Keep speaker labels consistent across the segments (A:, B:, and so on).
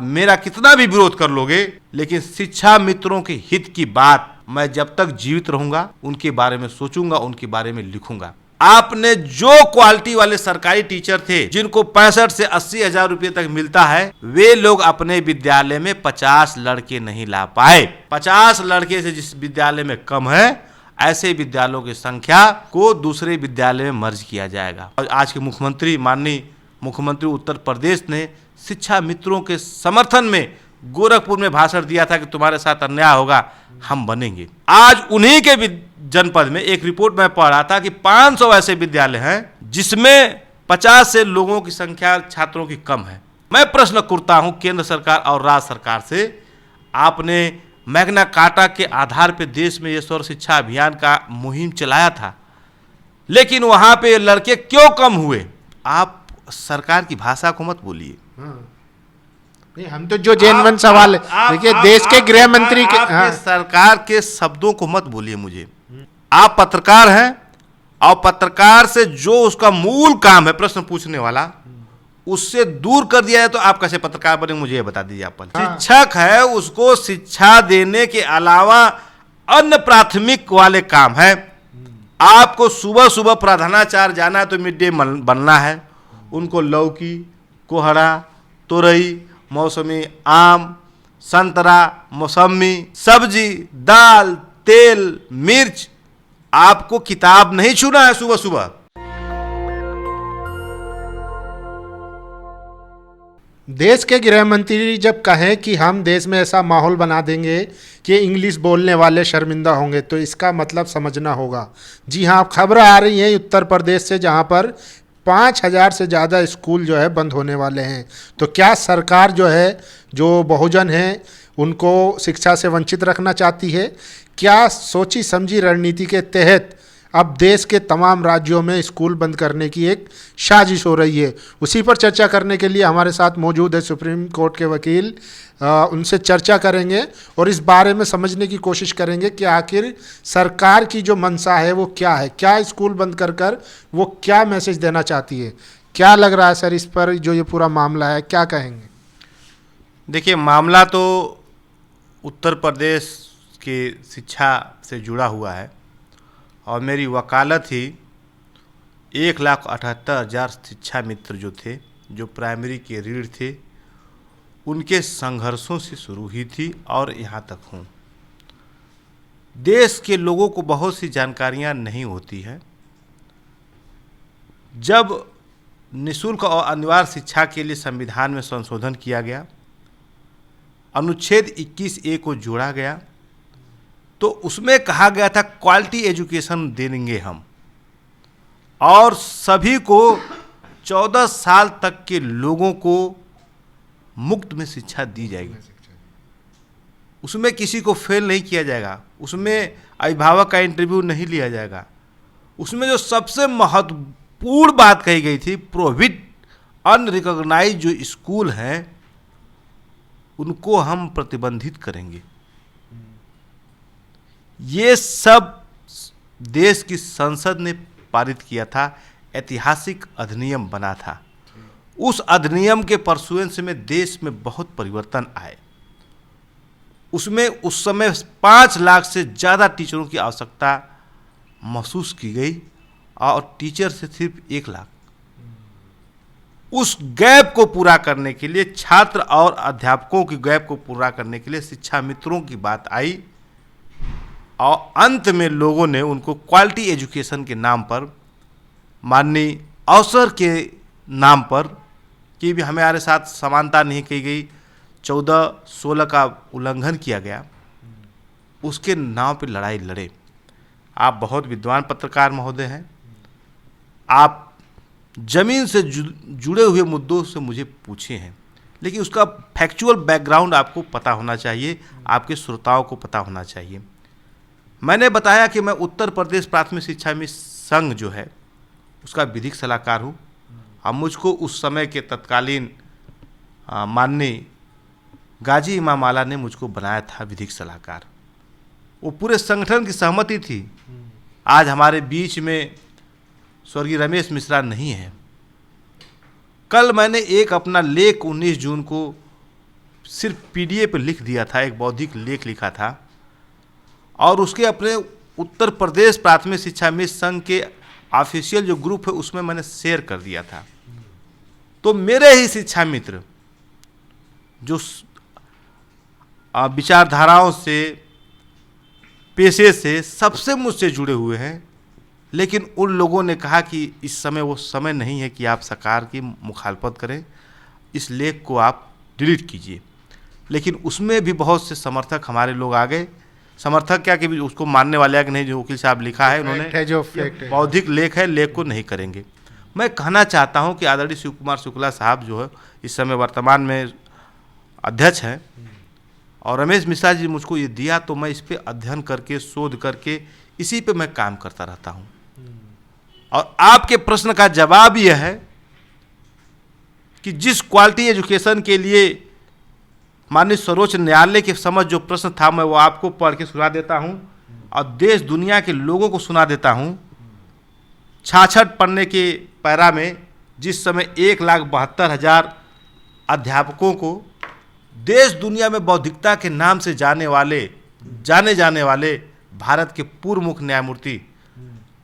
A: मेरा कितना भी विरोध कर लोगे, लेकिन शिक्षा मित्रों के हित की बात मैं जब तक जीवित रहूंगा उनके बारे में सोचूंगा, उनके बारे में लिखूंगा। आपने जो क्वालिटी वाले सरकारी टीचर थे जिनको 65 से 80 हजार रुपए तक मिलता है, वे लोग अपने विद्यालय में 50 लड़के नहीं ला पाए। 50 लड़के से जिस विद्यालय में कम है, ऐसे विद्यालयों की संख्या को दूसरे विद्यालय में मर्ज किया जाएगा। और आज के मुख्यमंत्री, माननीय मुख्यमंत्री उत्तर प्रदेश ने शिक्षा मित्रों के समर्थन में गोरखपुर में भाषण दिया था कि तुम्हारे साथ अन्याय होगा, हम बनेंगे। आज उन्हीं के जनपद में एक रिपोर्ट में पढ़ रहा था कि 500 ऐसे विद्यालय हैं जिसमें 50 से लोगों की संख्या छात्रों की कम है। मैं प्रश्न करता हूं केंद्र सरकार और राज्य सरकार से, आपने मैग्ना कार्टा के आधार पर देश में ये सर्व शिक्षा अभियान का मुहिम चलाया था, लेकिन वहां पे लड़के क्यों कम हुए? आप सरकार की भाषा को मत बोलिए।
B: नहीं, हम तो जो जेनवन सवाल है, देखिए देश के गृह मंत्री के
A: सरकार के शब्दों को मत बोलिए मुझे। आप पत्रकार हैं और पत्रकार से जो उसका मूल काम है प्रश्न पूछने वाला, उससे दूर कर दिया है तो आप कैसे पत्रकार बने, मुझे ये बता दीजिए। आप शिक्षक है, उसको शिक्षा देने के अलावा अन्य प्राथमिक वाले काम है। आपको सुबह सुबह प्रधानाचार्य जाना है तो मिड डे बनना है, उनको लौकी, कोहड़ा, तोरई, मौसमी आम, संतरा, मौसमी, सब्जी, दाल, तेल, मिर्च, आपको किताब नहीं छूना है सुबह सुबह।
B: देश के गृह मंत्री जब कहें कि हम देश में ऐसा माहौल बना देंगे कि इंग्लिश बोलने वाले शर्मिंदा होंगे, तो इसका मतलब समझना होगा। जी हाँ, खबरें आ रही हैं उत्तर प्रदेश से, जहाँ पर 5000 से ज़्यादा स्कूल जो है बंद होने वाले हैं। तो क्या सरकार जो है, जो बहुजन हैं, उनको शिक्षा से वंचित रखना चाहती है? क्या सोची समझी रणनीति के तहत अब देश के तमाम राज्यों में स्कूल बंद करने की एक साजिश हो रही है? उसी पर चर्चा करने के लिए हमारे साथ मौजूद है सुप्रीम कोर्ट के वकील। उनसे चर्चा करेंगे और इस बारे में समझने की कोशिश करेंगे कि आखिर सरकार की जो मंशा है वो क्या है, क्या स्कूल बंद कर वो क्या मैसेज देना चाहती है। क्या लग रहा है सर इस पर जो ये पूरा मामला है, क्या कहेंगे?
A: देखिए, मामला तो उत्तर प्रदेश की शिक्षा से जुड़ा हुआ है और मेरी वकालत ही 1,78,000 शिक्षा मित्र जो थे, जो प्राइमरी के रीढ़ थे, उनके संघर्षों से शुरू हुई थी और यहाँ तक हूँ। देश के लोगों को बहुत सी जानकारियाँ नहीं होती हैं। जब निःशुल्क और अनिवार्य शिक्षा के लिए संविधान में संशोधन किया गया, अनुच्छेद 21A को जोड़ा गया, तो उसमें कहा गया था क्वालिटी एजुकेशन देंगे हम, और सभी को 14 साल तक के लोगों को मुफ्त में शिक्षा दी जाएगी। उसमें किसी को फेल नहीं किया जाएगा, उसमें अभिभावक का इंटरव्यू नहीं लिया जाएगा। उसमें जो सबसे महत्वपूर्ण बात कही गई थी, प्रोहिबिट अनरिकॉग्नाइज्ड जो स्कूल हैं उनको हम प्रतिबंधित करेंगे। ये सब देश की संसद ने पारित किया था, ऐतिहासिक अधिनियम बना था। उस अधिनियम के परसुएंस में देश में बहुत परिवर्तन आए। उसमें उस समय 5 लाख से ज़्यादा टीचरों की आवश्यकता महसूस की गई और टीचर से सिर्फ 1 लाख। उस गैप को पूरा करने के लिए, छात्र और अध्यापकों की गैप को पूरा करने के लिए शिक्षा मित्रों की बात आई और अंत में लोगों ने उनको क्वालिटी एजुकेशन के नाम पर, माननीय अवसर के नाम पर, कि भी हमारे साथ समानता नहीं की गई, 14-16 का उल्लंघन किया गया, उसके नाम पे लड़ाई लड़े। आप बहुत विद्वान पत्रकार महोदय हैं, आप जमीन से जुड़े हुए मुद्दों से मुझे पूछे हैं, लेकिन उसका फैक्चुअल बैकग्राउंड आपको पता होना चाहिए, आपके श्रोताओं को पता होना चाहिए। मैंने बताया कि मैं उत्तर प्रदेश प्राथमिक शिक्षा मित्र संघ जो है उसका विधिक सलाहकार हूँ। अब मुझको उस समय के तत्कालीन माननीय गाजी इमाम आला ने मुझको बनाया था विधिक सलाहकार। वो पूरे संगठन की सहमति थी। आज हमारे बीच में स्वर्गीय रमेश मिश्रा नहीं है। कल मैंने एक अपना लेख 19 जून को सिर्फ पीडीएफ पे लिख दिया था, एक बौद्धिक लेख लिखा था, और उसके अपने उत्तर प्रदेश प्राथमिक शिक्षा मित्र संघ के ऑफिशियल जो ग्रुप है उसमें मैंने शेयर कर दिया था। तो मेरे ही शिक्षा मित्र जो विचारधाराओं से, पेशे से सबसे मुझसे जुड़े हुए हैं, लेकिन उन लोगों ने कहा कि इस समय वो समय नहीं है कि आप सरकार की मुखालफत करें, इस लेख को आप डिलीट कीजिए। लेकिन उसमें भी बहुत से समर्थक हमारे लोग आ गए, समर्थक क्या कि उसको मानने वाले हैं कि नहीं, जो वकील साहब लिखा है उन्होंने,
B: जो फैक्ट है,
A: बौद्धिक लेख है, लेख को नहीं करेंगे। मैं कहना चाहता हूं कि आदरणीय शिव कुमार शुक्ला साहब जो है इस समय वर्तमान में अध्यक्ष हैं, और रमेश मिश्रा जी मुझको ये दिया, तो मैं इस पर अध्ययन करके, शोध करके, इसी पे मैं काम करता रहता हूं। और आपके प्रश्न का जवाब यह है कि जिस क्वालिटी एजुकेशन के लिए माननीय सर्वोच्च न्यायालय के समझ जो प्रश्न था, मैं वो आपको पढ़ के सुना देता हूं और देश दुनिया के लोगों को सुना देता हूं। 66 पन्ने के पैरा में जिस समय 1,72,000 अध्यापकों को देश दुनिया में बौद्धिकता के नाम से जाने जाने वाले भारत के पूर्व मुख्य न्यायमूर्ति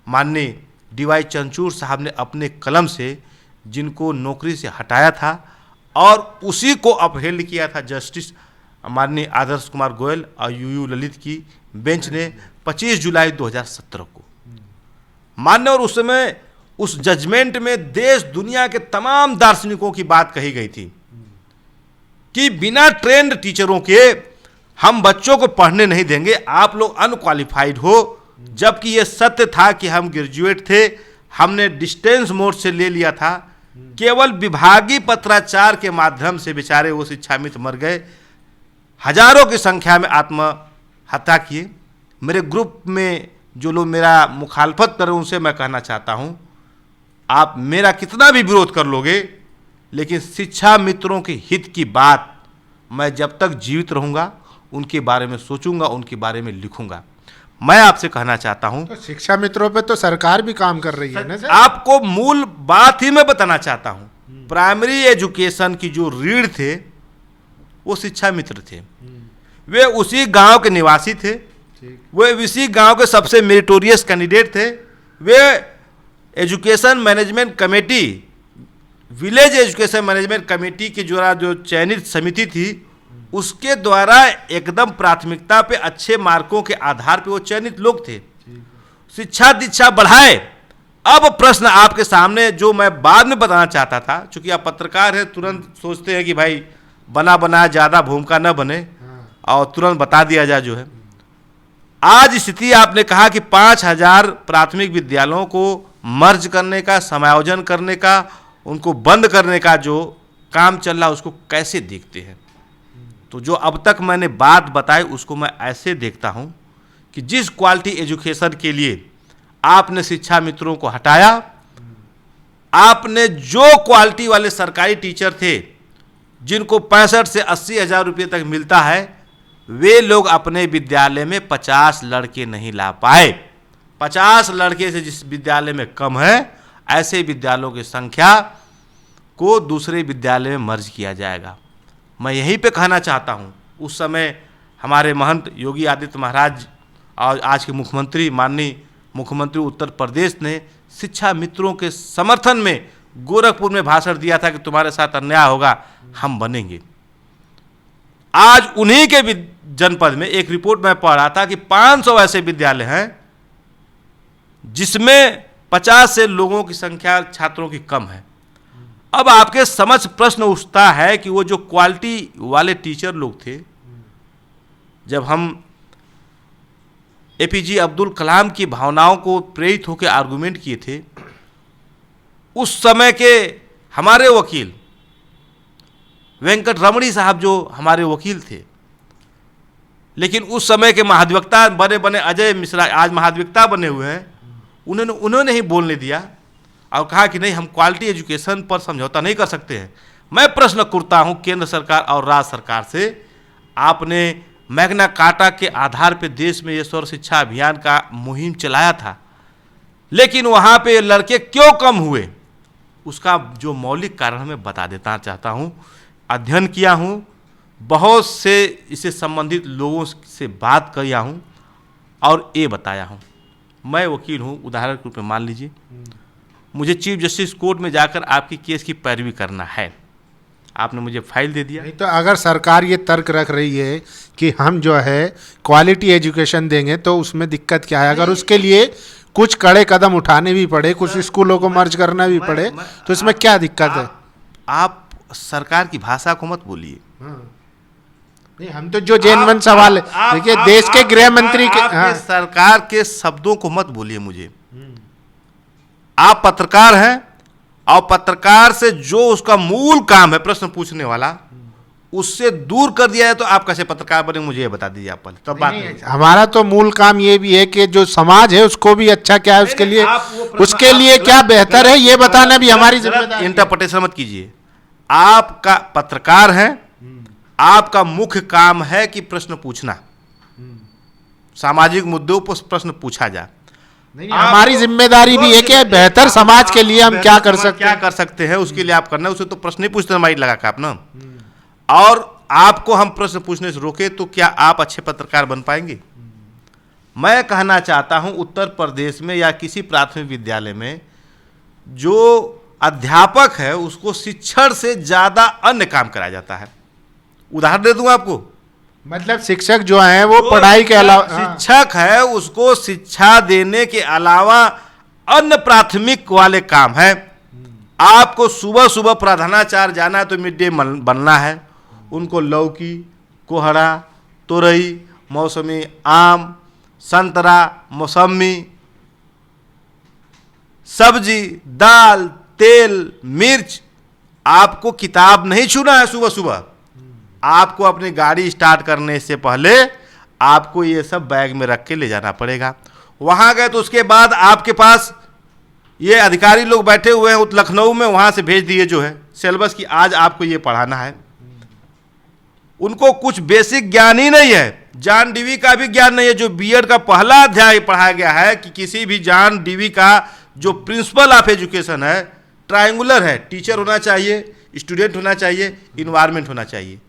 A: माननीय डीवाई चंद्रचूड़ साहब ने अपने कलम से जिनको नौकरी से हटाया था और उसी को अपहेल्ड किया था जस्टिस माननीय आदर्श कुमार गोयल और यूयू ललित की बेंच ने 25 जुलाई 2017 को मान्य। और उस समय उस जजमेंट में देश दुनिया के तमाम दार्शनिकों की बात कही गई थी कि बिना ट्रेंड टीचरों के हम बच्चों को पढ़ने नहीं देंगे, आप लोग अनक्वालिफाइड हो। जबकि ये सत्य था कि हम ग्रेजुएट थे, हमने डिस्टेंस मोड से ले लिया था, केवल विभागीय पत्राचार के माध्यम से बेचारे वो शिक्षा मित्र मर गए, हजारों की संख्या में आत्महत्या किए। मेरे ग्रुप में जो लोग मेरा मुखालफत करें उनसे मैं कहना चाहता हूँ, आप मेरा कितना भी विरोध कर लोगे, लेकिन शिक्षा मित्रों के हित की बात मैं जब तक जीवित रहूँगा उनके बारे में सोचूंगा, उनके बारे में लिखूंगा। मैं आपसे कहना चाहता हूं,
B: तो शिक्षा मित्रों पे तो सरकार भी काम कर रही है ना सर?
A: आपको मूल बात ही मैं बताना चाहता हूं। प्राइमरी एजुकेशन की जो रीढ़ थे वो शिक्षा मित्र थे, वे उसी गांव के निवासी थे, वे उसी गांव के सबसे मेरिटोरियस कैंडिडेट थे। वे education management committee, village education management committee की जो चयनित समिति थी उसके द्वारा एकदम प्राथमिकता पे अच्छे मार्कों के आधार पे वो चयनित लोग थे। शिक्षा दीक्षा बढ़ाए। अब प्रश्न आपके सामने जो मैं बाद में बताना चाहता था, चूंकि आप पत्रकार हैं, तुरंत सोचते हैं कि भाई बना बनाया ज़्यादा भूमिका न बने और तुरंत बता दिया जाए। जो है आज स्थिति आपने कहा कि 5,000 प्राथमिक विद्यालयों को मर्ज करने का, समायोजन करने का, उनको बंद करने का जो काम चल रहा है उसको कैसे देखते हैं? तो जो अब तक मैंने बात बताई उसको मैं ऐसे देखता हूं कि जिस क्वालिटी एजुकेशन के लिए आपने शिक्षा मित्रों को हटाया, आपने जो क्वालिटी वाले सरकारी टीचर थे जिनको 65 से 80 हज़ार रुपये तक मिलता है, वे लोग अपने विद्यालय में 50 लड़के नहीं ला पाए। 50 लड़के से जिस विद्यालय में कम है, ऐसे विद्यालयों की संख्या को दूसरे विद्यालय में मर्ज किया जाएगा। मैं यहीं पे कहना चाहता हूँ, उस समय हमारे महंत योगी आदित्य महाराज और आज के मुख्यमंत्री माननीय मुख्यमंत्री उत्तर प्रदेश ने शिक्षा मित्रों के समर्थन में गोरखपुर में भाषण दिया था कि तुम्हारे साथ अन्याय होगा, हम बनेंगे। आज उन्हीं के जनपद में एक रिपोर्ट मैं पढ़ रहा था कि 500 ऐसे विद्यालय हैं जिसमें 50 से लोगों की संख्या छात्रों की कम है। अब आपके समझ प्रश्न उठता है कि वो जो क्वालिटी वाले टीचर लोग थे, जब हम एपीजे अब्दुल कलाम की भावनाओं को प्रेरित होकर आर्गुमेंट किए थे, उस समय के हमारे वकील वेंकट रमणी साहब जो हमारे वकील थे, लेकिन उस समय के महाधिवक्ता बने बने अजय मिश्रा आज महाधिवक्ता बने हुए हैं, उन्होंने ही बोलने दिया और कहा कि नहीं, हम क्वालिटी एजुकेशन पर समझौता नहीं कर सकते हैं। मैं प्रश्न करता हूं केंद्र सरकार और राज्य सरकार से, आपने मैग्ना कार्टा के आधार पर देश में ये सर्व शिक्षा अभियान का मुहिम चलाया था, लेकिन वहाँ पे लड़के क्यों कम हुए, उसका जो मौलिक कारण मैं बता देना चाहता हूँ। अध्ययन किया हूँ, बहुत से इससे संबंधित लोगों से बात किया हूँ और ये बताया हूँ। मैं वकील हूँ, उदाहरण के रूप में मान लीजिए मुझे चीफ जस्टिस कोर्ट में जाकर आपकी केस की पैरवी करना है, आपने मुझे फाइल दे दिया।
B: नहीं तो अगर सरकार ये तर्क रख रही है कि हम जो है क्वालिटी एजुकेशन देंगे तो उसमें दिक्कत क्या है? अगर उसके लिए कुछ कड़े कदम उठाने भी पड़े, कुछ स्कूलों को मर्ज करना भी पड़े, तो इसमें क्या दिक्कत है?
A: आप सरकार की भाषा को मत बोलिए।
B: नहीं, हम तो जो जेनवन सवाल है, देखिए देश के गृह मंत्री के
A: सरकार के शब्दों को मत बोलिए मुझे। आप पत्रकार हैं और पत्रकार से जो उसका मूल काम है प्रश्न पूछने वाला, उससे दूर कर दिया है तो आप कैसे पत्रकार बने मुझे ये बता दीजिए आप पहले, तब बात नहीं।
B: हमारा तो मूल काम ये भी है कि जो समाज है उसको भी अच्छा क्या है, उसके लिए क्या बेहतर है ये बताना भी हमारी जिम्मेदारी है।
A: इंटरप्रिटेशन मत कीजिए। आपका पत्रकार है, आपका मुख्य काम है कि प्रश्न पूछना, सामाजिक मुद्दों पर प्रश्न पूछा जाए।
B: हमारी जिम्मेदारी भी है कि बेहतर समाज के लिए हम क्या कर सकते
A: हैं उसके लिए आप करना है। उसे तो प्रश्न नहीं पूछते हमारी लगा के आप ना, और आपको हम प्रश्न पूछने से रोके तो क्या आप अच्छे पत्रकार बन पाएंगे? मैं कहना चाहता हूं उत्तर प्रदेश में या किसी प्राथमिक विद्यालय में जो अध्यापक है उसको शिक्षण से ज्यादा अन्य काम कराया जाता है। उदाहरण दे दूं आपको,
B: मतलब शिक्षक जो है वो पढ़ाई के अलावा,
A: शिक्षक है उसको शिक्षा देने के अलावा अन्य प्राथमिक वाले काम है। आपको सुबह सुबह प्रधानाचार्य जाना है तो मिड डे बनना है, उनको लौकी, कोहड़ा, तोरई, मौसमी आम, संतरा, मौसमी, सब्जी, दाल, तेल, मिर्च, आपको किताब नहीं छूना है। सुबह सुबह आपको अपनी गाड़ी स्टार्ट करने से पहले आपको ये सब बैग में रख के ले जाना पड़ेगा। वहां गए तो उसके बाद आपके पास ये अधिकारी लोग बैठे हुए हैं लखनऊ में, वहां से भेज दिए जो है सिलेबस की आज आपको ये पढ़ाना है। उनको कुछ बेसिक ज्ञान ही नहीं है, जान डीवी का भी ज्ञान नहीं है। जो बीएड का पहला अध्याय पढ़ाया गया है कि किसी भी जान डीवी का जो प्रिंसिपल ऑफ एजुकेशन है ट्रायंगुलर है, टीचर होना चाहिए, स्टूडेंट होना चाहिए, इन्वायरमेंट होना चाहिए।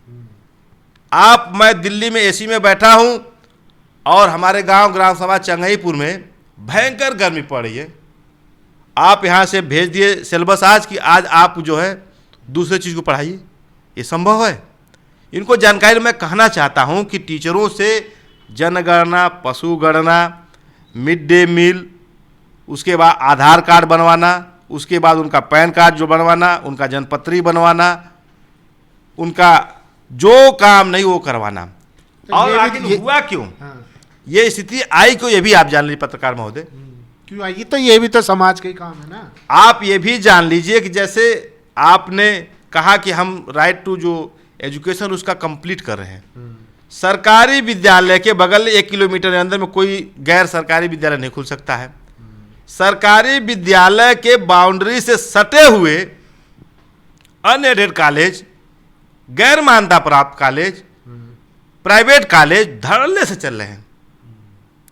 A: मैं दिल्ली में एसी में बैठा हूं और हमारे गांव ग्राम सभा चंगईपुर में भयंकर गर्मी पड़ रही है, आप यहां से भेज दिए सिलेबस आज की आज आप जो है दूसरे चीज़ को पढ़ाइए, ये संभव है? इनको जानकारी मैं कहना चाहता हूं कि टीचरों से जनगणना, पशुगणना, मिड डे मील, उसके बाद आधार कार्ड बनवाना, उसके बाद उनका पैन कार्ड जो बनवाना, उनका जन्मपत्री बनवाना, उनका जो काम नहीं वो करवाना।
B: तो
A: और आखिर हुआ क्यों? ये स्थिति आई क्यों ये भी आप जान लीजिए पत्रकार महोदय।
B: क्यों आई? तो ये भी तो समाज का ही काम है ना।
A: आप ये भी जान लीजिए कि जैसे आपने कहा कि हम राइट टू जो एजुकेशन उसका कंप्लीट कर रहे हैं, सरकारी विद्यालय के बगल 1 किलोमीटर के अंदर में कोई गैर सरकारी विद्यालय नहीं खुल सकता है। सरकारी विद्यालय के बाउंड्री से सटे हुए अनएडेड कॉलेज, गैर मान्यता प्राप्त कॉलेज, प्राइवेट कॉलेज धड़ल्ले से चल रहे हैं।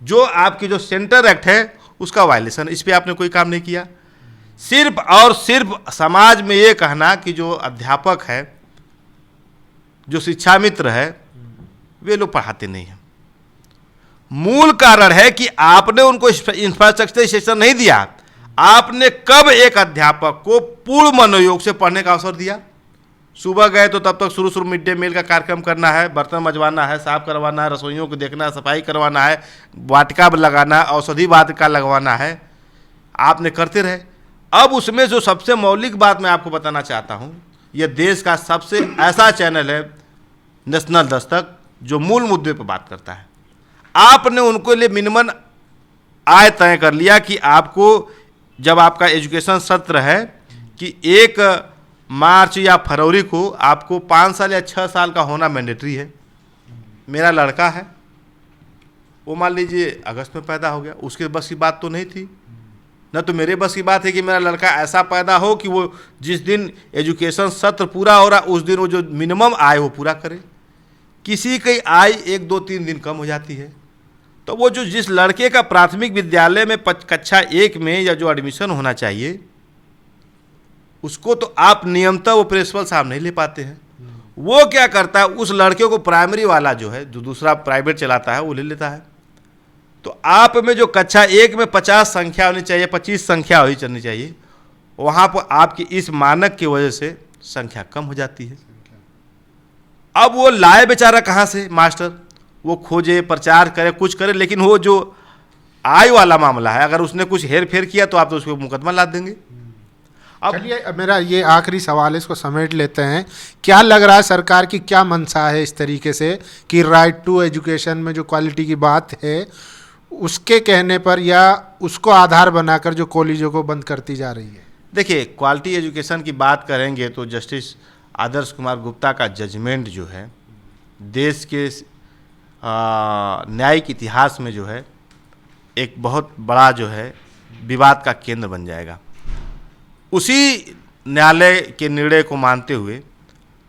A: जो आपकी जो सेंटर एक्ट है उसका वायलेशन, इस पे आपने कोई काम नहीं किया। सिर्फ और सिर्फ समाज में ये कहना कि जो अध्यापक है, जो शिक्षा मित्र है, वे लोग पढ़ाते नहीं हैं। मूल कारण है कि आपने उनको इंफ्रास्ट्रक्चर नहीं दिया। आपने कब एक अध्यापक को पूर्ण मनोयोग से पढ़ने का अवसर दिया? सुबह गए तो तब तक शुरू मिड डे मील का कार्यक्रम करना है, बर्तन मजवाना है, साफ करवाना है, रसोइयों को देखना है, सफाई करवाना है, वाटिका लगाना है, औषधि वाटिका लगवाना है, आपने करते रहे। अब उसमें जो सबसे मौलिक बात मैं आपको बताना चाहता हूँ, यह देश का सबसे ऐसा चैनल है नेशनल दस्तक जो मूल मुद्दे पर बात करता है। आपने उनको लिए मिनिमम आय तय कर लिया कि आपको जब आपका एजुकेशन सत्र है कि 1 मार्च या फरवरी को आपको 5 साल या 6 साल का होना मैंडेटरी है। मेरा लड़का है, वो मान लीजिए अगस्त में पैदा हो गया, उसके बस की बात तो नहीं थी, न तो मेरे बस की बात है कि मेरा लड़का ऐसा पैदा हो कि वो जिस दिन एजुकेशन सत्र पूरा हो रहा उस दिन वो जो मिनिमम आय वो पूरा करे। किसी की आय 1, 2, 3 दिन कम हो जाती है, तो वो जो जिस लड़के का प्राथमिक विद्यालय में कक्षा 1 में या जो एडमिशन होना चाहिए उसको तो आप नियमतः वो प्रिंसिपल साहब नहीं ले पाते हैं। वो क्या करता है, उस लड़के को प्राइमरी वाला जो है, जो दूसरा प्राइवेट चलाता है, वो ले लेता है। तो आप में जो कक्षा 1 में 50 संख्या होनी चाहिए, 25 संख्या होनी चलनी चाहिए, वहाँ पर आपकी इस मानक की वजह से संख्या कम हो जाती है। अब वो लाए बेचारा कहाँ से मास्टर, वो खोजे, प्रचार करे, कुछ करे, लेकिन वो जो आय वाला मामला है, अगर उसने कुछ हेर फेर किया तो आप तो उसको मुकदमा ला देंगे। अब
B: चलिए मेरा ये आखिरी सवाल है, इसको समेट लेते हैं। क्या लग रहा है सरकार की क्या मंशा है इस तरीके से कि राइट टू एजुकेशन में जो क्वालिटी की बात है उसके कहने पर या उसको आधार बनाकर जो कॉलेजों को बंद करती जा रही है?
A: देखिए, क्वालिटी एजुकेशन की बात करेंगे तो जस्टिस आदर्श कुमार गुप्ता का जजमेंट जो है देश के न्यायिक इतिहास में जो है एक बहुत बड़ा जो है विवाद का केंद्र बन जाएगा। उसी न्यायालय के निर्णय को मानते हुए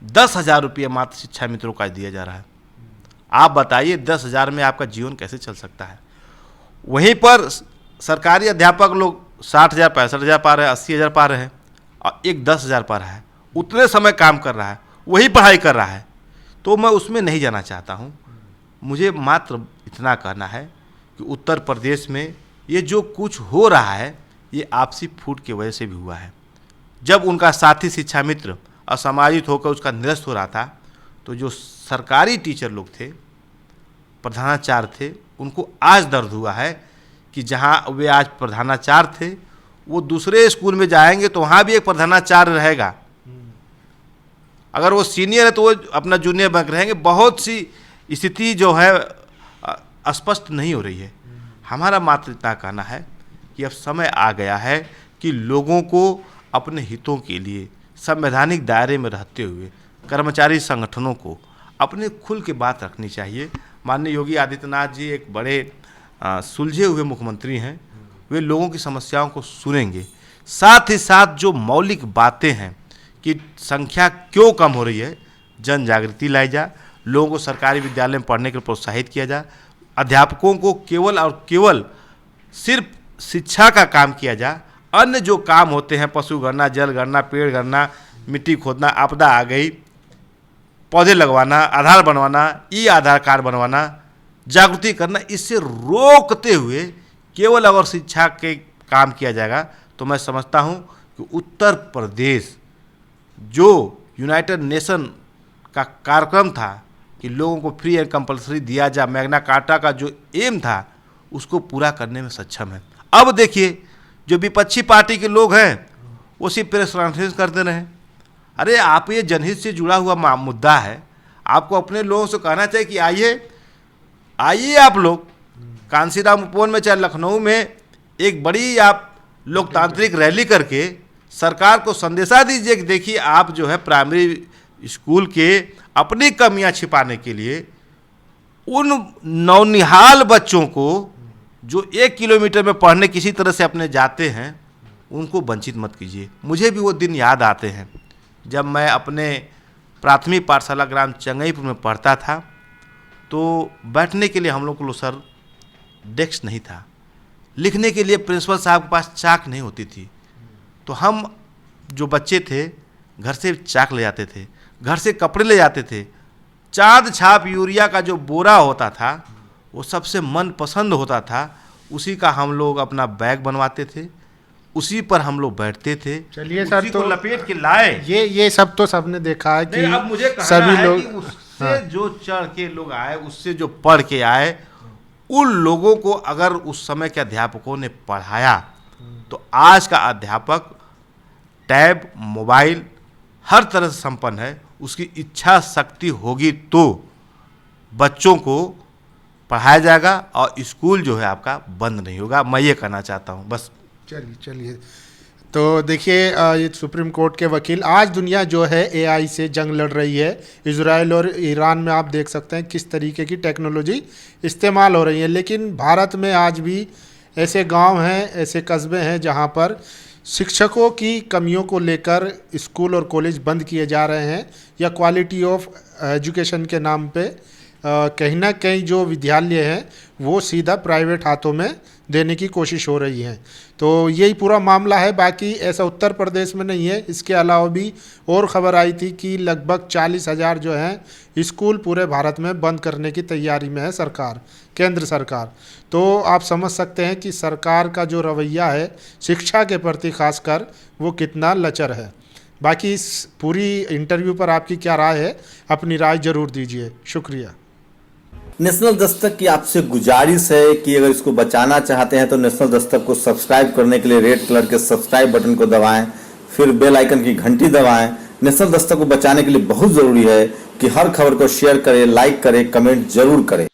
A: 10,000 रुपये मात्र शिक्षा मित्रों का दिया जा रहा है। आप बताइए 10,000 में आपका जीवन कैसे चल सकता है? वहीं पर सरकारी अध्यापक लोग 60,000 65,000 पा रहे हैं, 80,000 पा रहे हैं, और एक 10,000 पा रहा है, उतने समय काम कर रहा है, वही पढ़ाई कर रहा है। तो मैं उसमें नहीं जाना चाहता हूँ। मुझे मात्र इतना कहना है कि उत्तर प्रदेश में ये जो कुछ हो रहा है ये आपसी फूट की वजह से भी हुआ है। जब उनका साथी शिक्षा मित्र असामाजित होकर उसका निरस्त हो रहा था तो जो सरकारी टीचर लोग थे, प्रधानाचार्य थे, उनको आज दर्द हुआ है कि जहाँ वे आज प्रधानाचार्य थे वो दूसरे स्कूल में जाएंगे तो वहाँ भी एक प्रधानाचार्य रहेगा। अगर वो सीनियर है तो वो अपना जूनियर बन रहेंगे। बहुत सी स्थिति जो है स्पष्ट नहीं हो रही है। हमारा मात्र इतना कहना है कि अब समय आ गया है कि लोगों को अपने हितों के लिए संवैधानिक दायरे में रहते हुए कर्मचारी संगठनों को अपने खुल के बात रखनी चाहिए। माननीय योगी आदित्यनाथ जी एक बड़े सुलझे हुए मुख्यमंत्री हैं। वे लोगों की समस्याओं को सुनेंगे, साथ ही साथ जो मौलिक बातें हैं कि संख्या क्यों कम हो रही है, जन जागृति लाई जा, लोगों को सरकारी विद्यालय में पढ़ने के लिए प्रोत्साहित किया जा, अध्यापकों को केवल और केवल सिर्फ शिक्षा का काम किया जा, अन्य जो काम होते हैं पशु गणना, जल गणना, पेड़ गणना, मिट्टी खोदना, आपदा आ गई, पौधे लगवाना, आधार बनवाना, ई आधार कार्ड बनवाना, जागृति करना, इससे रोकते हुए केवल अगर शिक्षा के काम किया जाएगा तो मैं समझता हूँ कि उत्तर प्रदेश जो यूनाइटेड नेशन का कार्यक्रम था कि लोगों को फ्री एंड कंपलसरी दिया जा, मैग्ना कार्टा का जो एम था उसको पूरा करने में सक्षम है। अब देखिए जो विपक्षी पार्टी के लोग हैं वो सिर्फ प्रेस कॉन्फ्रेंस करते रहे। अरे आप ये जनहित से जुड़ा हुआ मुद्दा है, आपको अपने लोगों से कहना चाहिए कि आइए आप लोग कांसीराम उपवन में चाहे लखनऊ में एक बड़ी आप लोकतांत्रिक रैली करके सरकार को संदेशा दीजिए कि देखिए आप जो है प्राइमरी स्कूल के अपनी कमियां छिपाने के लिए उन नौनिहाल बच्चों को जो 1 किलोमीटर में पढ़ने किसी तरह से अपने जाते हैं उनको वंचित मत कीजिए। मुझे भी वो दिन याद आते हैं जब मैं अपने प्राथमिक पाठशाला ग्राम चंगईपुर में पढ़ता था तो बैठने के लिए हम लोग को सर डेस्क नहीं था, लिखने के लिए प्रिंसिपल साहब के पास चाक नहीं होती थी, तो हम जो बच्चे थे घर से चाक ले जाते थे, घर से कपड़े ले जाते थे, चाँद छाप यूरिया का जो बोरा होता था वो सबसे मनपसंद होता था, उसी का हम लोग अपना बैग बनवाते थे, उसी पर हम लोग बैठते थे।
B: चलिए सर,
A: तो लपेट के लाए।
B: ये सब तो सबने देखा है कि
A: अब मुझे कहना
B: सभी
A: है
B: लोग
A: कि उससे जो चढ़ के लोग आए, उससे जो पढ़ के आए, उन लोगों को अगर उस समय के अध्यापकों ने पढ़ाया तो आज का अध्यापक टैब, मोबाइल हर तरह से संपन्न है। उसकी इच्छा शक्ति होगी तो बच्चों को पढ़ाया जाएगा और स्कूल जो है आपका बंद नहीं होगा। मैं ये कहना चाहता हूँ बस।
B: चलिए तो देखिए ये सुप्रीम कोर्ट के वकील, आज दुनिया जो है एआई से जंग लड़ रही है। इजराइल और ईरान में आप देख सकते हैं किस तरीके की टेक्नोलॉजी इस्तेमाल हो रही है, लेकिन भारत में आज भी ऐसे गांव हैं, ऐसे कस्बे हैं जहां पर शिक्षकों की कमियों को लेकर स्कूल और कॉलेज बंद किए जा रहे हैं या क्वालिटी ऑफ एजुकेशन के नाम पे कहीं ना कहीं जो विद्यालय हैं वो सीधा प्राइवेट हाथों में देने की कोशिश हो रही है। तो यही पूरा मामला है। बाकी ऐसा उत्तर प्रदेश में नहीं है, इसके अलावा भी और ख़बर आई थी कि लगभग 40,000 जो हैं स्कूल पूरे भारत में बंद करने की तैयारी में है सरकार, केंद्र सरकार। तो आप समझ सकते हैं कि सरकार का जो रवैया है शिक्षा के प्रति खासकर वो कितना लचर है। बाकी इस पूरी इंटरव्यू पर आपकी क्या राय है, अपनी राय ज़रूर दीजिए। शुक्रिया।
C: नेशनल दस्तक की आपसे गुजारिश है कि अगर इसको बचाना चाहते हैं तो नेशनल दस्तक को सब्सक्राइब करने के लिए रेड कलर के सब्सक्राइब बटन को दबाएं, फिर बेल आइकन की घंटी दबाएं। नेशनल दस्तक को बचाने के लिए बहुत ज़रूरी है कि हर खबर को शेयर करें, लाइक करें, कमेंट जरूर करें।